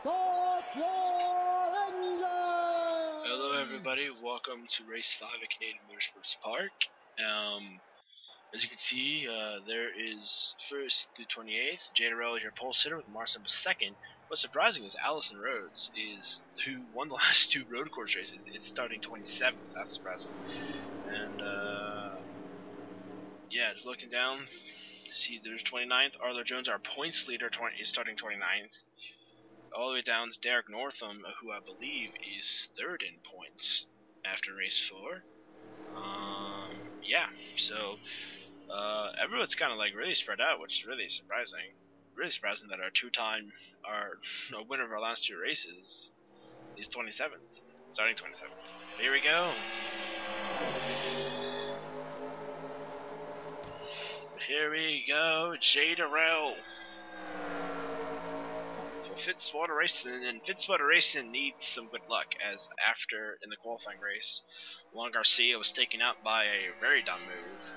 Start your engine! Hello everybody, welcome to Race 5 at Canadian Motorsports Park. As you can see, there is 1st through 28th. Jay Darrell is your pole sitter with Marcin second. What's surprising is Allison Rhodes, who won the last two road course races, is starting 27th. That's surprising. And yeah, just looking down, see there's 29th. Arlo Jones, our points leader, is starting 29th. All the way down to Derek Northam, who I believe is 3rd in points after race 4. Yeah, so everyone's kind of like really spread out, which is really surprising. Really surprising that our winner of our last two races is 27th, starting 27th. Here we go. Here we go, Jay Darrell. Fitzwater Racing, and Fitzwater Racing needs some good luck, as after in the qualifying race, Juan Garcia was taken out by a very dumb move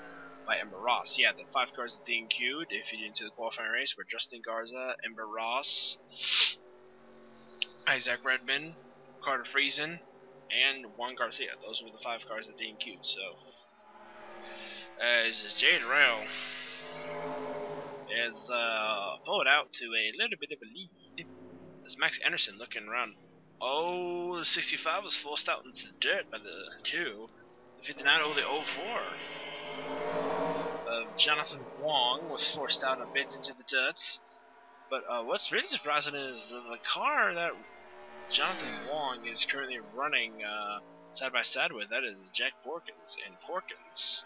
by Ember Ross. Yeah, the 5 cars that DNQ'd if you didn't see the qualifying race were Justin Garza, Ember Ross, Isaac Redman, Carter Friesen, and Juan Garcia. Those were the 5 cars that DNQ'd. So, as Jay Darrell is pulled out to a little bit of a lead. As Max Anderson looking around. Oh, the 65 was forced out into the dirt by the 2. The 59 over the 04. Jonathan Wong was forced out a bit into the dirt. But what's really surprising is the car that Jonathan Wong is currently running side by side with, that is Jack Porkins. And Porkins,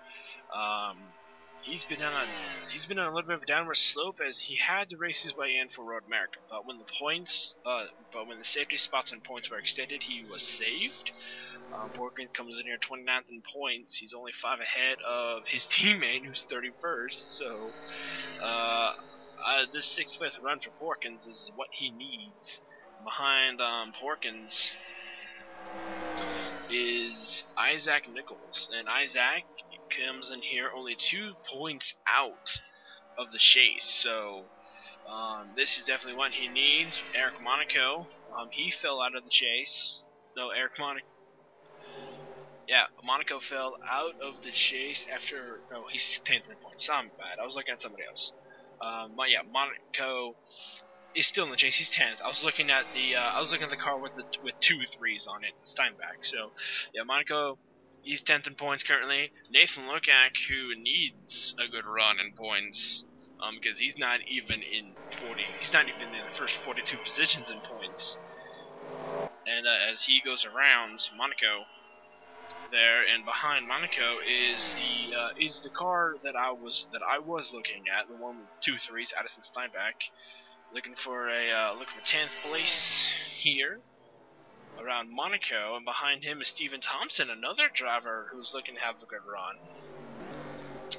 he's been on a little bit of a downward slope, as he had to race his way in for Road America. But when the safety spots and points were extended, he was saved. Porkins comes in here 29th in points. He's only 5 ahead of his teammate, who's 31st. So this 6th run for Porkins is what he needs. Behind Porkins is Isaac Nichols, and Isaac comes in here only 2 points out of the chase. So this is definitely what he needs. Eric Monaco, he fell out of the chase. No, Monaco fell out of the chase after. No, he's 10th in points. I'm bad. I was looking at somebody else. But yeah, Monaco is still in the chase. He's 10th. I was looking at the car with 2 3s on it, Steinbach. So yeah, Monaco, he's 10th in points currently. Nathan Lokak, who needs a good run in points, because he's not even in the first 42 positions in points. And as he goes around Monaco there, and behind Monaco is the car that I was looking at, the one with 2 3s, Addison Steinbach, looking for 10th place here around Monaco, and behind him is Stephen Thompson, another driver who's looking to have a good run.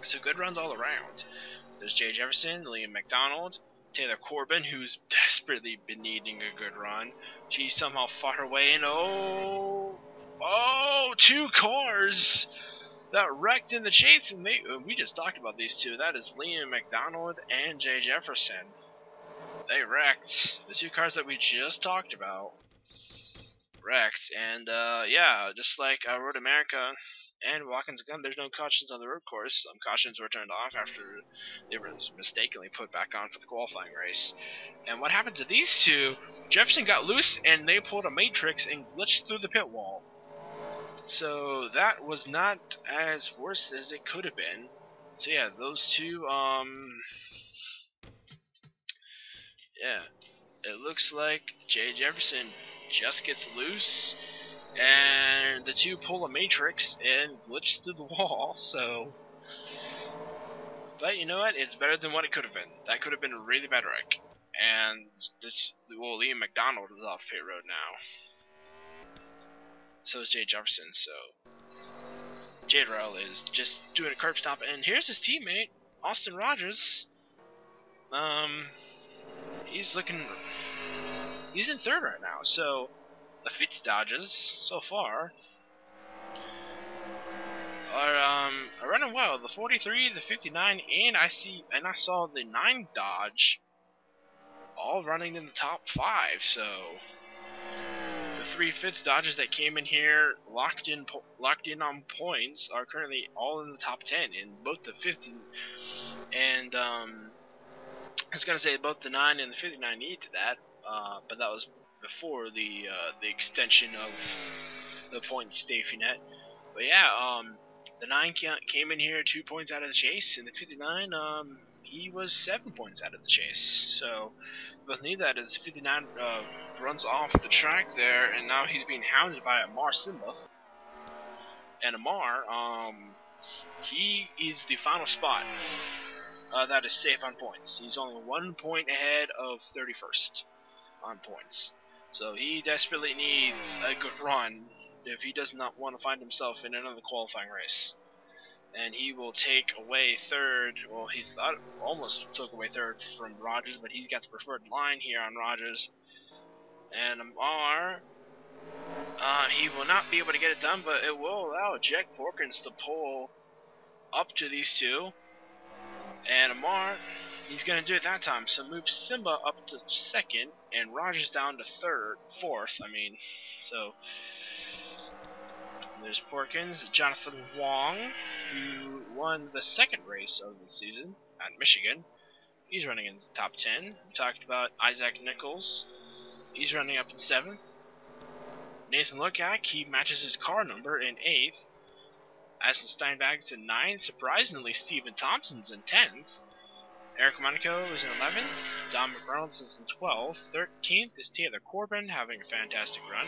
So good runs all around. There's Jay Jefferson, Liam McDonald, Taylor Corbin, who's desperately been needing a good run. She somehow fought her way in. Oh, 2 cars that wrecked in the chase, and we just talked about these 2. That is Liam McDonald and Jay Jefferson. They wrecked. The 2 cars that we just talked about wrecked, and yeah, just like Road America and Watkins Gun, there's no cautions on the road course. Cautions were turned off after they were mistakenly put back on for the qualifying race. And what happened to these 2? Jefferson got loose, and they pulled a matrix and glitched through the pit wall. So that was not as worse as it could have been. So yeah, those 2, yeah, it looks like Jay Jefferson just gets loose, and the 2 pull a matrix and glitch through the wall. So, but you know what? It's better than what it could have been. That could have been a really bad wreck. And Liam McDonald is off pit road now. So is Jay Jefferson. So Jay Darrell is just doing a curb stop, and here's his teammate, Austin Rogers. He's in 3rd right now, so the Fitz Dodges so far are running well. The 43, the 59, and I saw the 9 Dodge all running in the top 5. So the 3 Fitz Dodges that came in here locked in on points are currently all in the top 10 in both the 50 and I was gonna say both the 9 and the 59 need to that, but that was before the extension of the points safety net. But yeah, the 9 came in here 2 points out of the chase, and the 59 he was 7 points out of the chase. So both need that as 59 runs off the track there, and now he's being hounded by Amar Simba. And Amar, he is the final spot that is safe on points. He's only 1 point ahead of 31st on points. So he desperately needs a good run if he does not want to find himself in another qualifying race. And he will take away 3rd. Well, he thought almost took away 3rd from Rogers, but he's got the preferred line here on Rogers. And Amar, he will not be able to get it done, but it will allow Jack Porkins to pull up to these two. And Amar, he's going to do it that time. So move Simba up to 2nd and Rogers down to 4th. So there's Porkins, Jonathan Wong, who won the 2nd race of the season at Michigan. He's running in the top 10. We talked about Isaac Nichols. He's running up in 7th. Nathan Lukak, he matches his car number in 8th. Aston Steinbach's in 9th. Surprisingly, Stephen Thompson's in 10th. Eric Monaco is in 11th. Don McReynolds is in 12th. 13th is Taylor Corbin, having a fantastic run.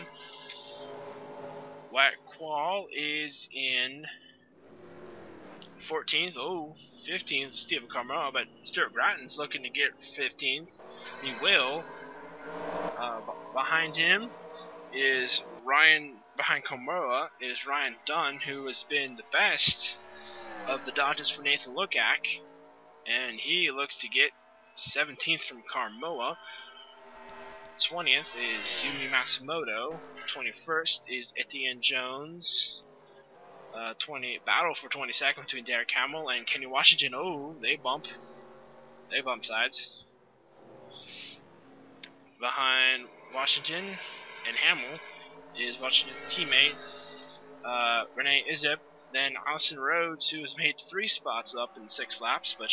Wyatt Quall is in 14th. 15th is Stephen Carmel, but Stuart Gratton's looking to get 15th. He will. Behind him is Ryan. Behind Komoroa is Ryan Dunn, who has been the best of the Dodgers for Nathan Lukak, and he looks to get 17th from Carmoa. 20th is Yumi Matsumoto. 21st is Etienne Jones. Battle for 22nd between Derek Hamill and Kenny Washington. They bump sides. Behind Washington and Hamill is Washington's teammate, Renee Izip, then Austin Rhodes, who has made 3 spots up in 6 laps, but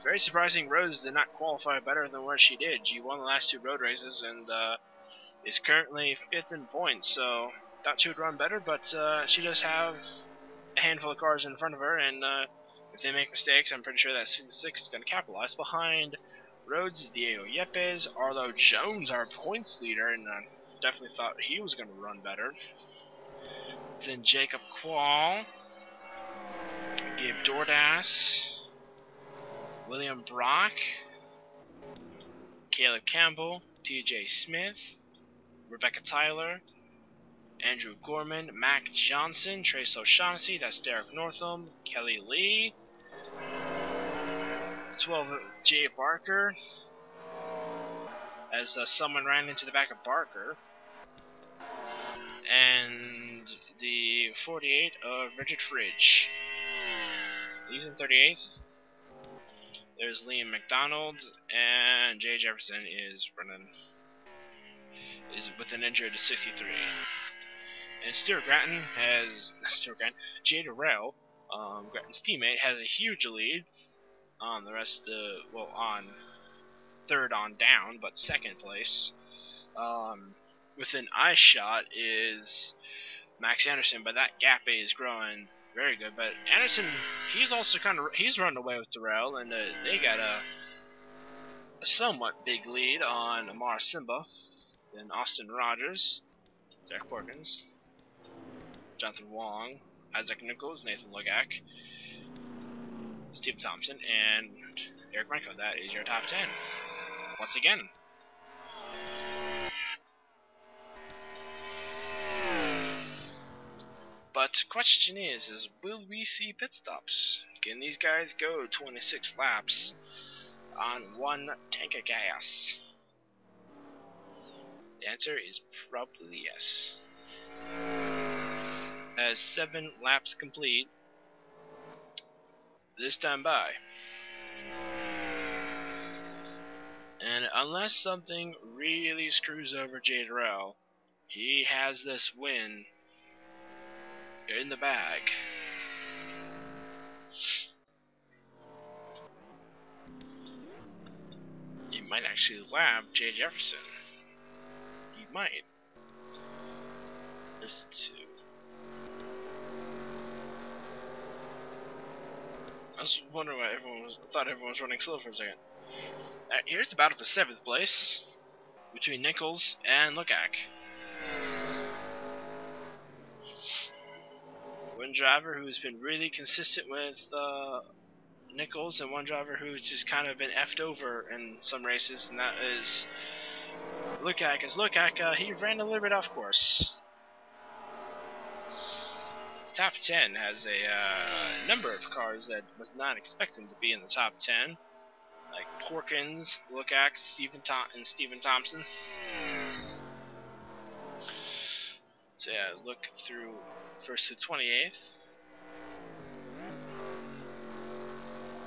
very surprising. Rhodes did not qualify better than where she did. She won the last 2 road races and is currently 5th in points, so thought she would run better, but she does have a handful of cars in front of her, and if they make mistakes, I'm pretty sure that 6 is going to capitalize. Behind Rhodes is Diego Yepes. Arlo Jones, our points leader, and definitely thought he was going to run better. Then Jacob Quall, Gabe Dordas, William Brock, Caleb Campbell, TJ Smith, Rebecca Tyler, Andrew Gorman, Mac Johnson, Trace O'Shaughnessy, that's Derek Northam, Kelly Lee, 12 Jay Barker, as someone ran into the back of Barker, and the 48 of Richard Fridge. He's in 38th. There's Liam McDonald, and Jay Jefferson is with an injury to 63. And Stuart Gratton Jay Durrell, Gratton's teammate, has a huge lead on the rest of on 3rd on down, but 2nd place. Within eye shot is Max Anderson, but that gap is growing very good. But Anderson, he's run away with Durrell, and they got a somewhat big lead on Amar Simba. Then Austin Rogers, Jack Porkins, Jonathan Wong, Isaac Nichols, Nathan Lugak, Stephen Thompson, and Eric Renko. That is your top 10. Once again. But question is will we see pit stops? Can these guys go 26 laps on 1 tank of gas? The answer is probably yes. As 7 laps complete, this time by. And unless something really screws over Jay Durrell, he has this win in the bag. He might actually lap Jay Jefferson. He might. There's the 2. I was wondering why I thought everyone was running slow for a second. Here's the battle for 7th place between Nichols and Lukak. One driver who's been really consistent with Nichols, and one driver who's just kind of been effed over in some races, and that is Lukak. Because Lukak, he ran a little bit off course. Top 10 has a number of cars that was not expecting to be in the top 10, like Porkins, Lukak, and Stephen Thompson. So yeah, look through first to 28th,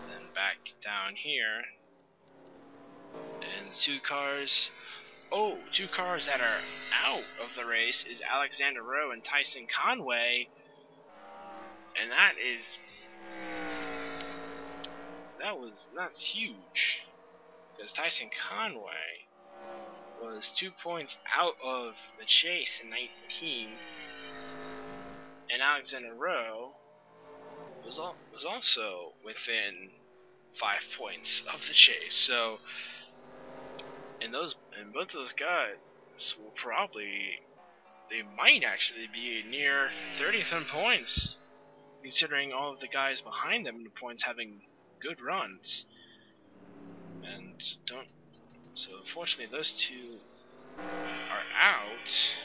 then back down here, and two cars that are out of the race is Alexander Rowe and Tyson Conway. And that's huge, because Tyson Conway was 2 points out of the chase in 19, and Alexander Rowe was also within 5 points of the chase. So, and both those guys will they might actually be near 30th in points, considering all of the guys behind them in the points having good runs. And so unfortunately those two are out.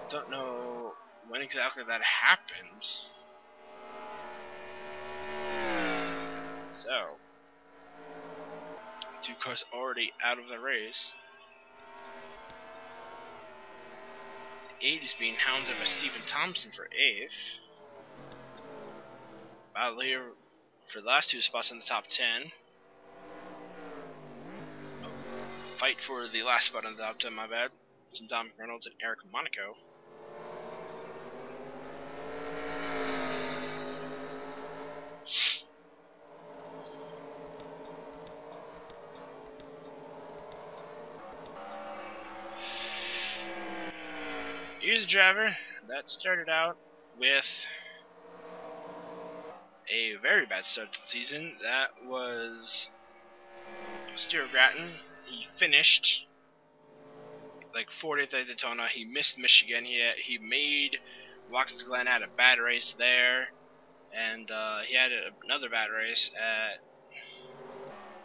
Don't know when exactly that happened. So, 2 cars already out of the race. 8 is being hounded by Stephen Thompson for 8th. Battle here for the last 2 spots in the top 10. Fight for the last spot in the top 10, my bad. Dominic Reynolds and Eric Monaco. Here's a driver that started out with a very bad start to the season. That was Stuart Gratton. He finished like 40th at Daytona. He missed Michigan. He made Watkins Glen, had a bad race there, and he had another bad race at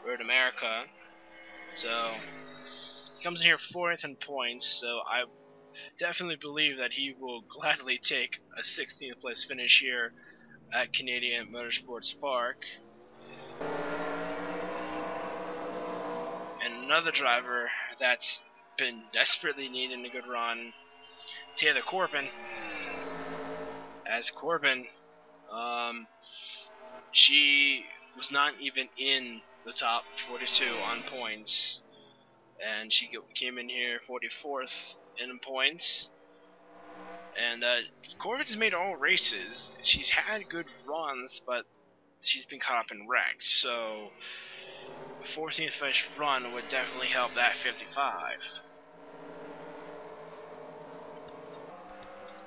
Road America. So he comes in here 4th in points. So I definitely believe that he will gladly take a 16th place finish here at Canadian Motorsports Park. And another driver that's been desperately needing a good run, Taylor Corbin. As Corbin, she was not even in the top 42 on points, and she came in here 44th in points. And Corbin's made all races. She's had good runs, but she's been caught up in wrecks. So a 14th finish run would definitely help that 55.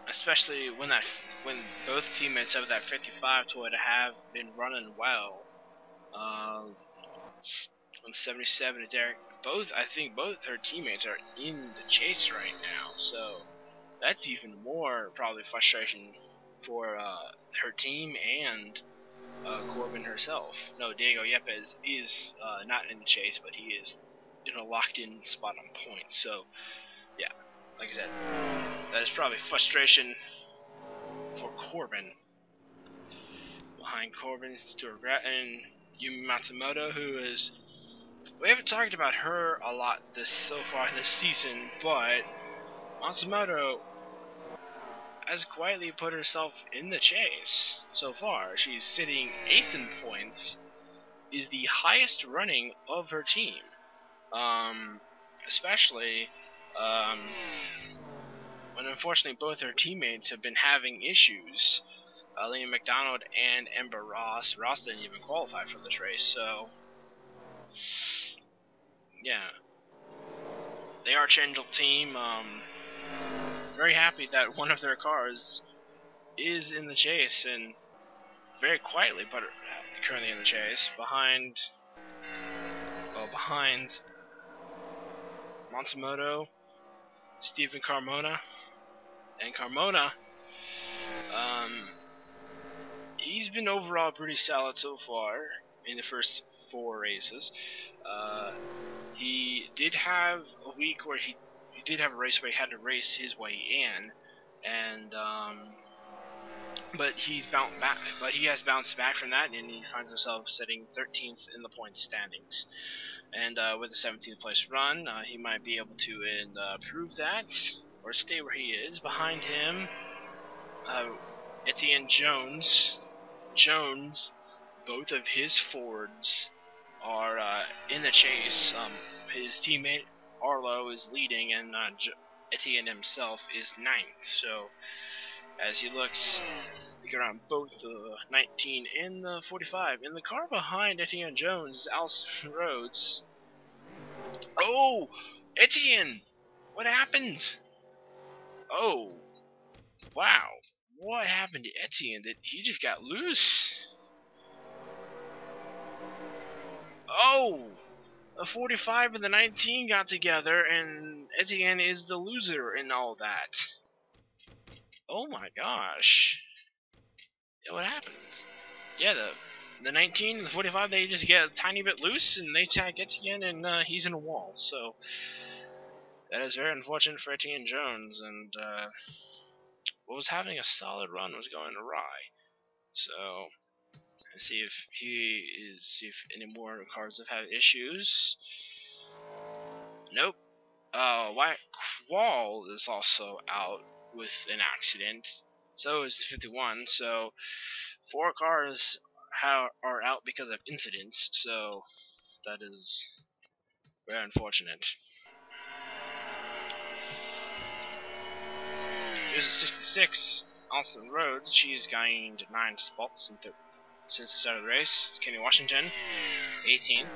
Especially when both teammates of that 55 Toyota have been running well. On 77 to Derek, I think both her teammates are in the chase right now. So that's even more probably frustration for her team and Corbin herself. No, Diego Yepes is not in the chase, but he is in a locked-in spot on points. So, yeah, like I said, that is probably frustration for Corbin. Behind Corbin, Stuart Gratton, Yumi Matsumoto, who is... We haven't talked about her a lot so far this season, but Matsumoto has quietly put herself in the chase so far. She's sitting 8th in points, is the highest running of her team. Especially when unfortunately both her teammates have been having issues. Liam McDonald and Ember Ross. Ross didn't even qualify for this race, so yeah. The Archangel team, very happy that one of their cars is in the chase, and very quietly, but currently in the chase, behind Matsumoto, Stephen Carmona, and Carmona, he's been overall pretty solid so far in the first 4 races. He did have a week where he did have a race where he had to race his way in, and but he has bounced back from that, and he finds himself sitting 13th in the point standings. And with a 17th place run, he might be able to prove that, or stay where he is. Behind him, Etienne Jones. Both of his Fords are in the chase. His teammate Arlo is leading, and Etienne himself is 9th. So as he looks around both the 19 and the 45. In the car behind Etienne Jones is Allison Rhodes. Oh, Etienne! What happened? Oh, wow. What happened to Etienne? He just got loose? Oh! The 45 and the 19 got together, and Etienne is the loser in all that. Oh my gosh. Yeah, what happened? Yeah, the 19 and the 45, they just get a tiny bit loose, and they tag Etienne, and he's in a wall. So that is very unfortunate for Etienne Jones, and what was having a solid run was going awry. So let's see if any more cars have had issues. Nope. Qual is also out with an accident. So is the 51. So 4 cars are out because of incidents. So that is very unfortunate. Here's a 66. Allison Rhodes. She's gained 9 spots since the start of the race. Kenny Washington, 18.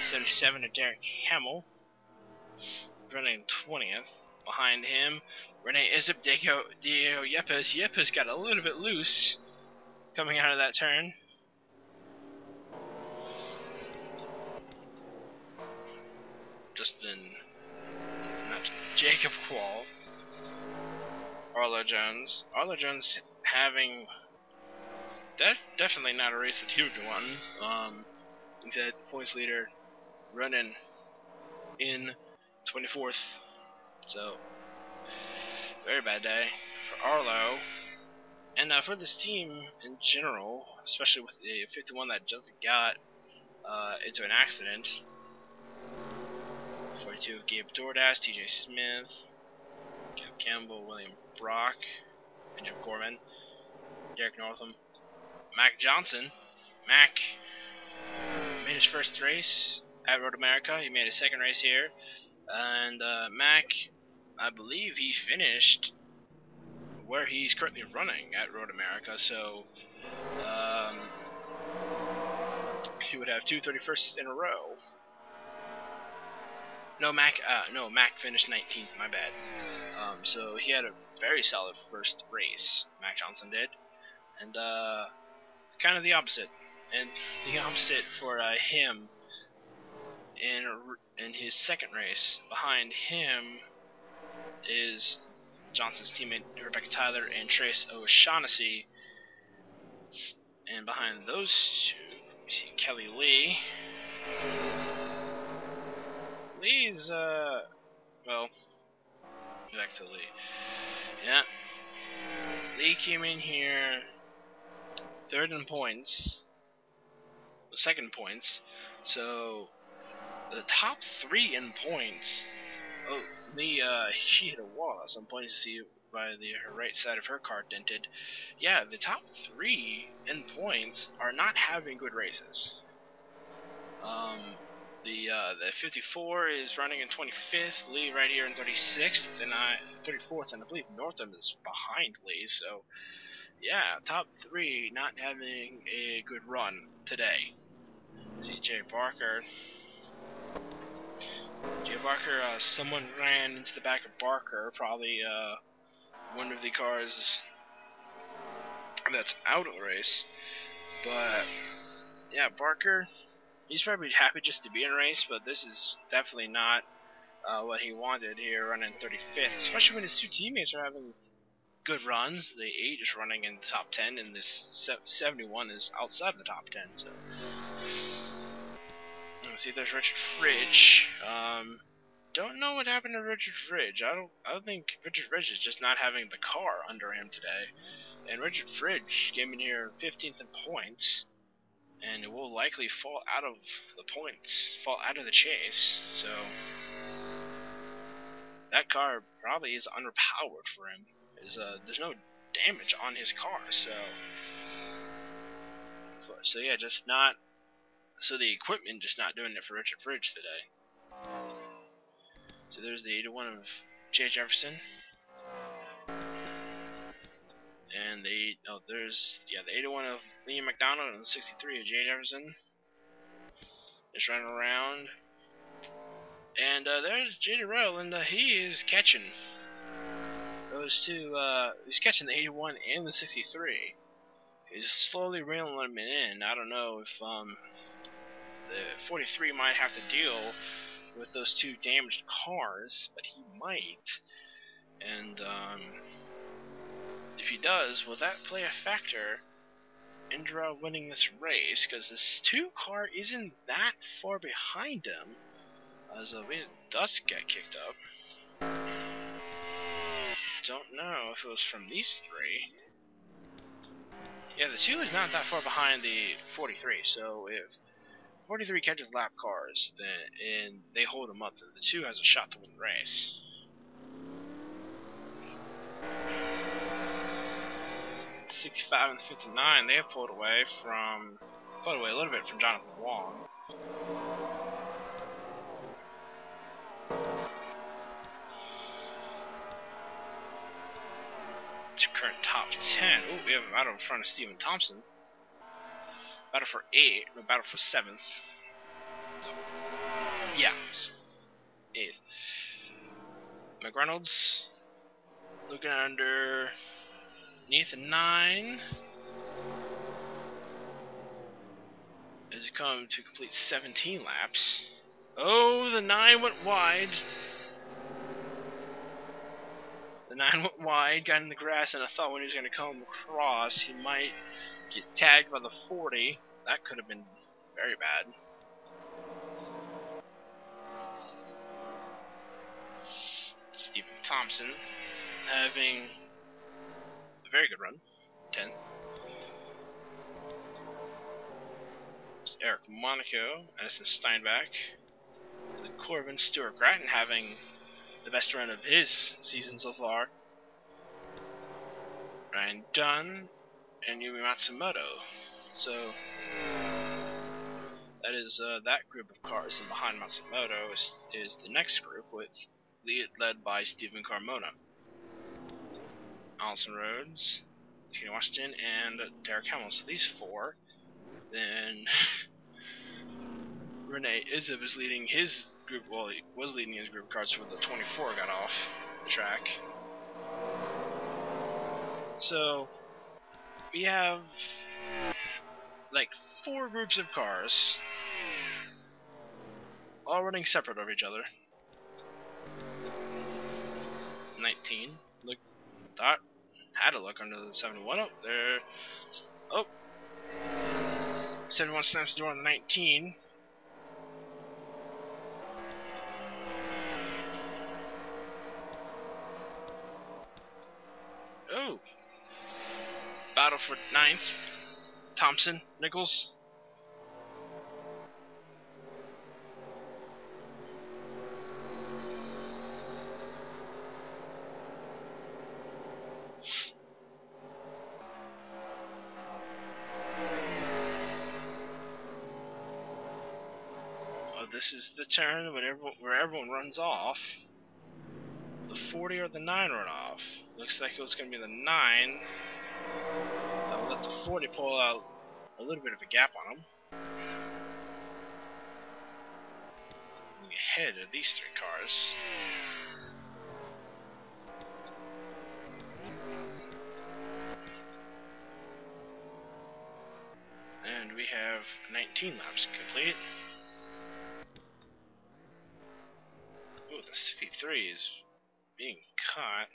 77 to Derek Hamill, running 20th. Behind him, Renee Isip, Diego Yepes. Yepes got a little bit loose coming out of that turn. Jacob Qual. Arlo Jones. Arlo Jones having definitely not a race that he would won. He's at points leader, running in 24th. So very bad day for Arlo, and for this team in general, especially with the 51 that just got into an accident. 42 Gabe Dordas, TJ Smith, Caleb Campbell, William Brock, Benjamin Gorman, Derek Northam, Mac Johnson. Mac made his first race at Road America. He made his second race here, and Mac, I believe he finished where he's currently running at Road America, so he would have 2 31sts in a row. Mac finished 19th, my bad. So he had a very solid first race, Mac Johnson did, and kind of the opposite. And the opposite for him in his second race. Behind him is Johnson's teammate Rebecca Tyler and Trace O'Shaughnessy. And behind those two, we see Kelly Lee. Lee's, well, back to Lee. Yeah. Lee came in here third in points, second points, so the top 3 in points. Oh, Lee, she hit a wall at some point to see by her right side of her car dented. Yeah, the top 3 in points are not having good races. The 54 is running in 25th, Lee right here in 36th, and 34th, and I believe Northam is behind Lee. So yeah, top 3 not having a good run today. CJ Barker. Someone ran into the back of Barker, probably one of the cars that's out of the race. But yeah, Barker, he's probably happy just to be in a race, but this is definitely not what he wanted here, running 35th, especially when his 2 teammates are having good runs. The 8 is running in the top 10, and this 71 is outside the top 10. So let's see, there's Richard Fridge. Don't know what happened to Richard Fridge. I don't think Richard Fridge is just not having the car under him today. And Richard Fridge came in here 15th in points, and it will likely fall out of the chase. So that car probably is underpowered for him. There's no damage on his car, so yeah, just not. So the equipment just not doing it for Richard Fridge today. So there's the 81 of Jay Jefferson, and the 81 of Liam McDonald and the 63 of Jay Jefferson. Just running around, and there's JD Rowe, and he is catching those 2. He's catching the 81 and the 63. He's slowly reeling them in. I don't know if the 43 might have to deal with those 2 damaged cars, but he might. And if he does, will that play a factor in Indra winning this race? Because this 2 car isn't that far behind him. As dust get kicked up. Don't know if it was from these 3. Yeah, the 2 is not that far behind the 43. So if 43 catches lap cars, and they hold him up, then the 2 has a shot to win the race. The 65 and 59, they have pulled away a little bit from Jonathan Wong. To current top 10. Ooh, we have a battle in front of Stephen Thompson. Battle for 8, no, battle for 7th. Yeah, 8th. McReynolds looking underneath the 9 as it come to complete 17 laps. Oh, the 9 went wide. The 9 went wide, got in the grass, and I thought when he was going to come across, he might get tagged by the 40. That could have been very bad. Stephen Thompson having a very good run, 10th. It's Eric Monaco, Addison Steinbach, and Corbin Stewart Grattan having the best run of his season so far. Ryan Dunn and Yumi Matsumoto. So that is that group of cars, and behind Matsumoto is the next group led by Stephen Carmona, Allison Rhodes, Kenny Washington, and Derek Hamill. So these 4. Then Renee Izeb is leading his group. Well, he was leading his group of cars before the 24 got off the track. So we have like 4 groups of cars all running separate of each other. 19. Look, thought had a look under the 71. Oh, there. Oh, 71 snaps the door on the 19. Oh, battle for 9th. Thompson, Nichols. this is the turn where everyone runs off. The 40 or the 9 run off. Looks like it was going to be the 9. That'll let the 40 pull out a little bit of a gap on him. Ahead of these 3 cars. And we have 19 laps complete. Ooh, the 63 is being caught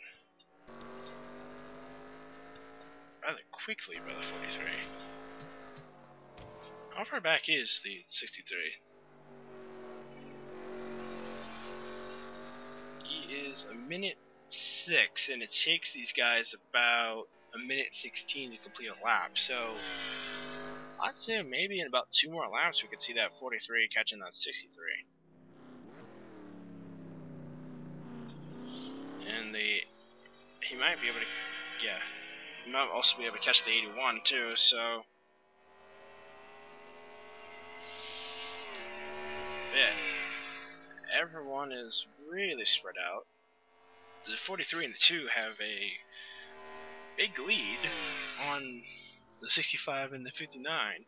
rather quickly by the 43. How far back is the 63? He is a minute 6, and it takes these guys about a minute 16 to complete a lap. So I'd say maybe in about 2 more laps we could see that 43 catching that 63. And he might be able to, yeah, he might also be able to catch the 81 too, so yeah, everyone is really spread out. The 43 and the 2 have a big lead on the 65 and the 59.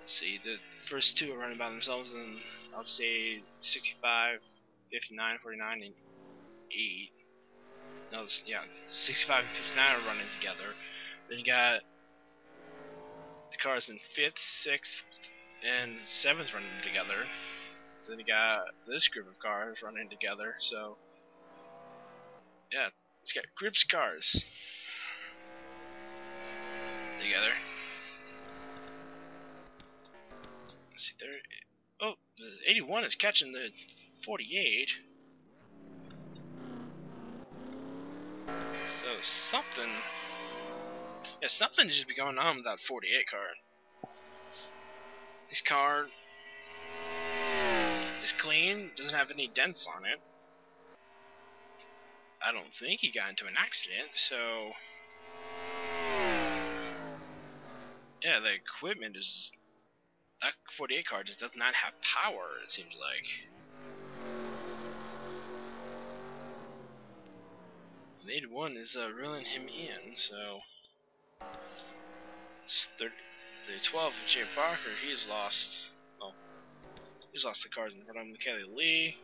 See, the first 2 are running by themselves, and I would say 65, 59, 49, and 8. No, yeah, 65 and 59 are running together. Then you got the cars in 5th, 6th, and 7th running together. Then you got this group of cars running together. So, yeah, it's got groups of cars together. Let's see there. Oh, the 81 is catching the 48. So something should be going on with that 48 car. This car is clean, doesn't have any dents on it. I don't think he got into an accident, so yeah, the equipment is, that 48 car just does not have power, it seems like. The 81 is reeling him in, so the 12 of Jay Parker, he's lost the cars in front of him. Kelly Lee.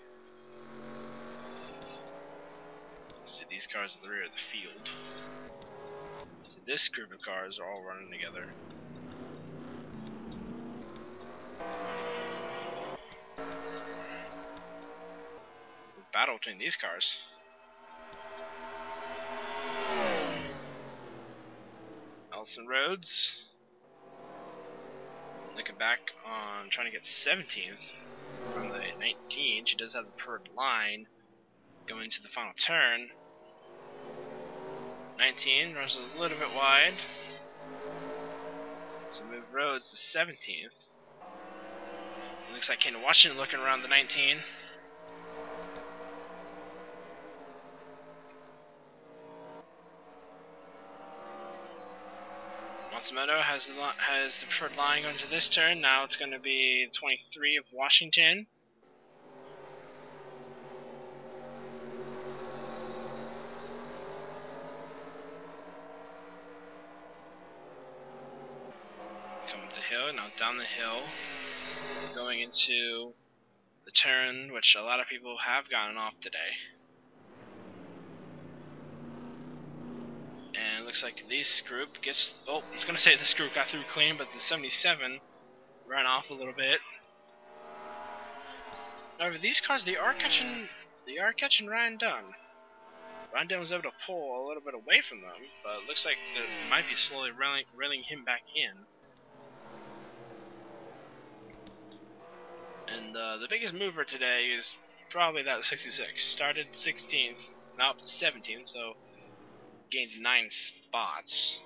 See these cars at the rear of the field. See, this group of cars are all running together. The battle between these cars. Allison Rhodes looking back on trying to get 17th from the 19. She does have the preferred line going to the final turn. 19 runs a little bit wide, so move Rhodes to 17th. It looks like Kendall Washington looking around the 19. Matsumoto has the preferred line going to this turn. Now it's going to be 23 of Washington. Coming to the hill, now down the hill, going into the turn, which a lot of people have gotten off today. And it looks like this group gets, oh, I was going to say this group got through clean, but the 77 ran off a little bit. However, these cars, they are catching Ryan Dunn. Ryan Dunn was able to pull a little bit away from them, but it looks like they might be slowly reeling him back in. And the biggest mover today is probably that 66. Started 16th, now up to 17th, so gained 9 spots.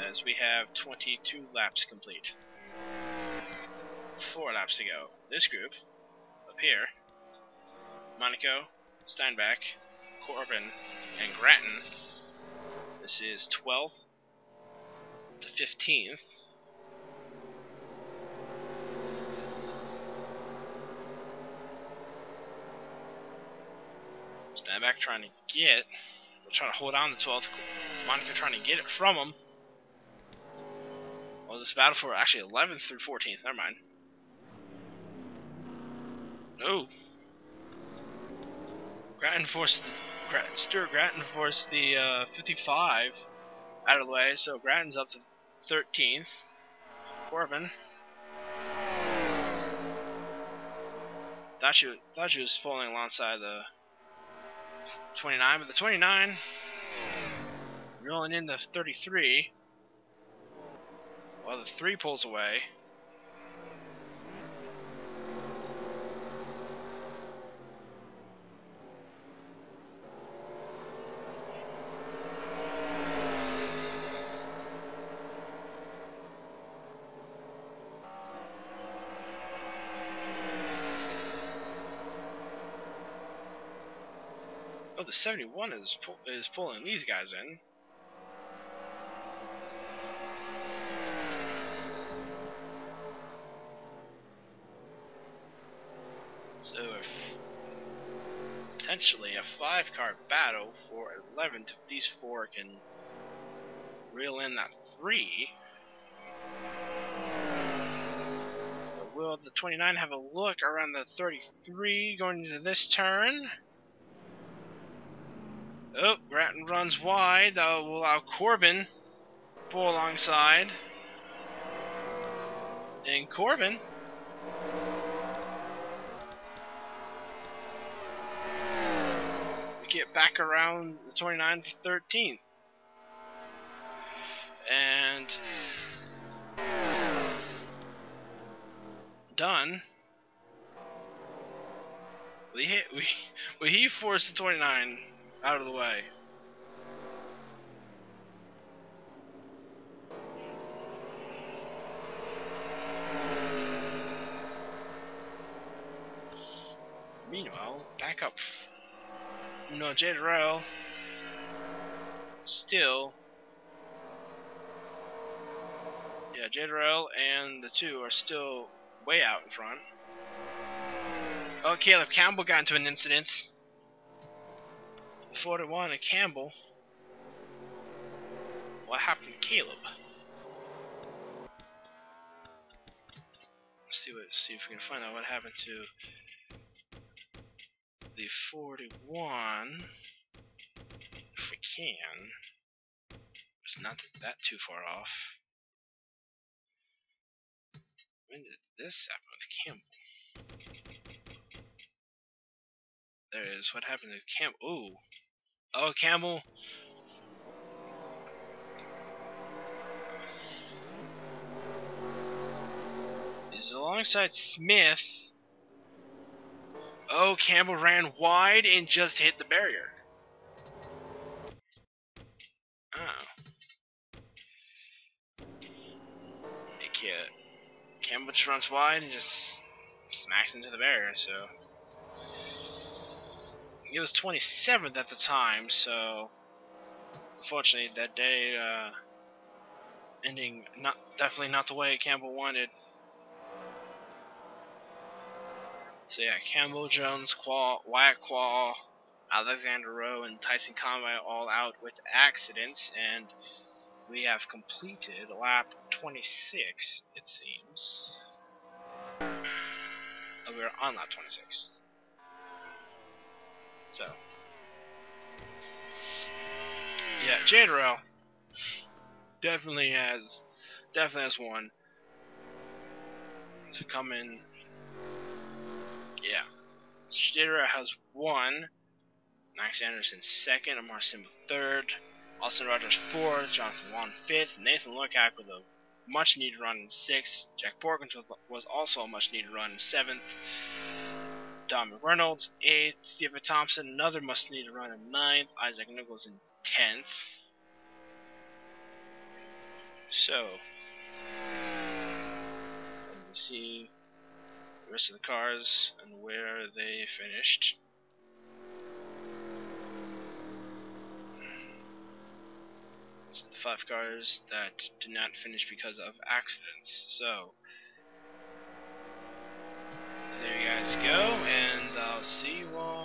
As we have 22 laps complete. 4 laps to go. This group, up here, Monaco, Steinbach, Corbin, and Grattan. This is 12th, 15th. Stand back trying to get. We're trying to hold on to 12th. Monaco trying to get it from him. Well, this battle for actually 11th through 14th. Never mind. No. Stuart Grattan forced the 55 out of the way, so Grattan's up to 13th. Corbin. Thought she was pulling alongside the 29, but the 29 rolling in the 33. While the 3 pulls away. Oh, the 71 is pulling these guys in. So potentially a 5-car battle for 11th if these 4 can reel in that 3. But will the 29 have a look around the 33 going into this turn? Oh, Grattan runs wide. That will allow Corbin pull alongside. And Corbin we get back around the 29 for 13th. And done. He forced the 29 out of the way. Meanwhile, back up. No, Jade Rail still. Yeah, Jade Rail and the 2 are still way out in front. Oh, Caleb Campbell got into an incident. 41 and Campbell. What happened to Caleb? See if we can find out what happened to the 41. If we can. It's not that too far off. When did this happen with Campbell? There it is. What happened to Campbell? Ooh. Oh, Campbell. He's alongside Smith. Oh, Campbell ran wide and just hit the barrier. Oh. Campbell just runs wide and just smacks into the barrier, so. He was 27th at the time, so. Unfortunately, that day ending definitely not the way Campbell wanted. So yeah, Campbell, Jones, Wyatt Quall, Alexander Rowe, and Tyson Conway all out with accidents, and we have completed lap 26, it seems. Oh, we're on lap 26. So, yeah, Jade Rail definitely has one to come in. Yeah, Jade Rail has 1. Max Anderson 2nd, Amar Simba 3rd, Austin Rogers 4th, Jonathan Wan 5th, Nathan Lookout with a much needed run in 6th, Jack Porkins was also a much needed run in 7th, Dominic Reynolds 8th, Stephen Thompson another much needed run in 9th, Isaac Nichols in 10th. So, let me see the rest of the cars and where they finished. 5 cars that did not finish because of accidents. So there you guys go, and I'll see you all